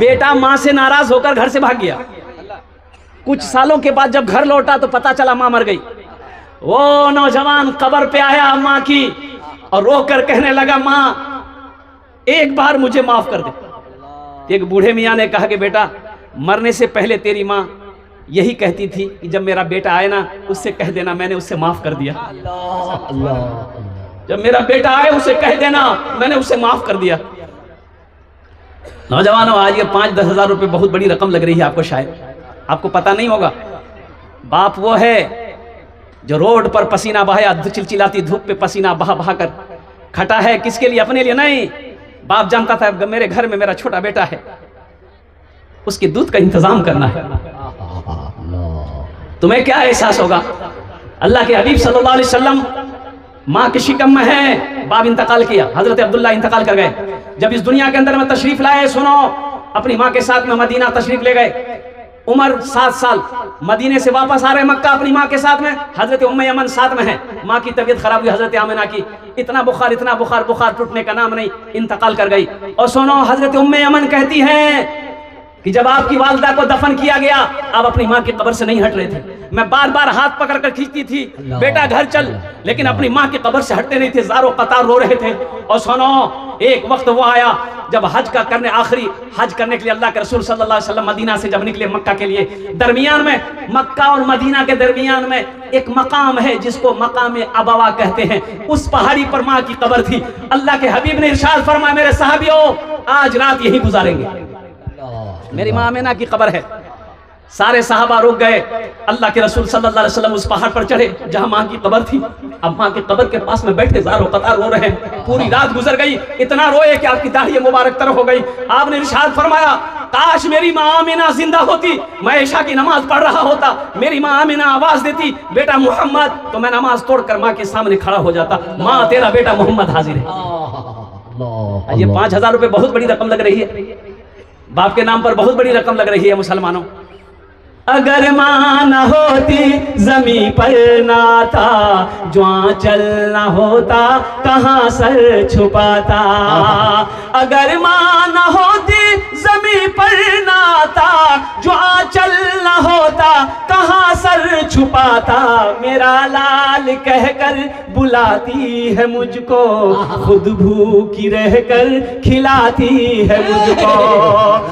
बेटा माँ से नाराज होकर घर से भाग गया। कुछ सालों के बाद जब घर लौटा तो पता चला माँ मर गई। वो नौजवान कब्र पे आया माँ की और रो कर कहने लगा, माँ एक बार मुझे माफ कर दे। एक बूढ़े मियाँ ने कहा कि बेटा, मरने से पहले तेरी माँ यही कहती थी कि जब मेरा बेटा आए ना उससे कह देना मैंने उससे माफ कर दिया। जब मेरा बेटा आए उसे कह देना मैंने उसे माफ कर दिया। नौजवानों, आज ये 5-10 हज़ार रुपए बहुत बड़ी रकम लग रही है आपको, शायद आपको पता नहीं होगा। बाप वो है जो रोड पर पसीना बहाया, चिलचिलाती धूप पे पसीना बहा बहा कर खटा है। किसके लिए? अपने लिए नहीं। बाप जानता था मेरे घर में मेरा छोटा बेटा है, उसके दूध का इंतजाम करना है। तुम्हें क्या एहसास होगा? अल्लाह के हबीब सल्लल्लाहु अलैहि वसल्लम माँ के शिकम में है, बाप इंतकाल किया, हजरत अब्दुल्ला इंतकाल कर गए। जब इस दुनिया के अंदर में तशरीफ लाए, सुनो, अपनी माँ के साथ में मदीना तशरीफ ले गए। उमर 7 साल, मदीने से वापस आ रहे मक्का अपनी माँ के साथ में। हजरत उम्मे यमन साथ में है। माँ की तबीयत खराब हुई, हजरत आमिना की, इतना बुखार बुखार टूटने का नाम नहीं, इंतकाल कर गई। और सुनो, हजरत उम्मे यमन कहती हैं कि जब आपकी वालिदा को दफन किया गया, आप अपनी माँ की कब्र से नहीं हट रहे थे। मैं बार बार हाथ पकड़कर खींचती थी, बेटा घर चल, लेकिन अपनी माँ की कब्र से हटते नहीं थे, ज़ारो कतार रो रहे थे। और सुनो, एक वक्त वो आया जब हज का करने, आखिरी हज करने के लिए अल्लाह के रसूल सल्लल्लाहु अलैहि वसल्लम मदीना से जब निकले मक्का के लिए, दरमियान में, मक्का और मदीना के दरमियान में एक मकाम है जिसको मकाम अबवा कहते हैं। उस पहाड़ी पर माँ की कब्र थी। अल्लाह के हबीब ने इरशाद फरमाया, मेरे सहाबियों आज रात यही गुजारेंगे। मेरी माँ आमिना की कब्र है। सारे सहाबा रुक गए। अल्लाह के रसूल सल्लल्लाहु अलैहि वसल्लम उस पहाड़ पर चढ़े जहां माँ की कब्र थी। अब माँ की कब्र के पास में बैठे ज़ारो कतार रो रहे हैं। पूरी रात गुजर गई, इतना रोए कि आपकी दाढ़ी मुबारक तरह हो गई। आपने इरशाद फरमाया, काश मेरी माँ आमिना जिंदा होती, मैं इशा की नमाज पढ़ रहा होता, मेरी माँ आमिना आवाज देती, बेटा मोहम्मद, तो मैं नमाज तोड़कर माँ के सामने खड़ा हो जाता। माँ तेरा बेटा मोहम्मद हाजिर है। ये 5 हज़ार रुपए बहुत बड़ी रकम लग रही है, बाप के नाम पर बहुत बड़ी रकम लग रही है मुसलमानों। अगर माँ न होती जमी पर ना था, जो आंचल न होता कहाँ सर छुपाता। अगर माँ न होती जमी पर ना था, जो आंचल न होता कहाँ सर छुपाता। मेरा लाल कहकर बुलाती है मुझको, खुद भूखी रहकर खिलाती है मुझको।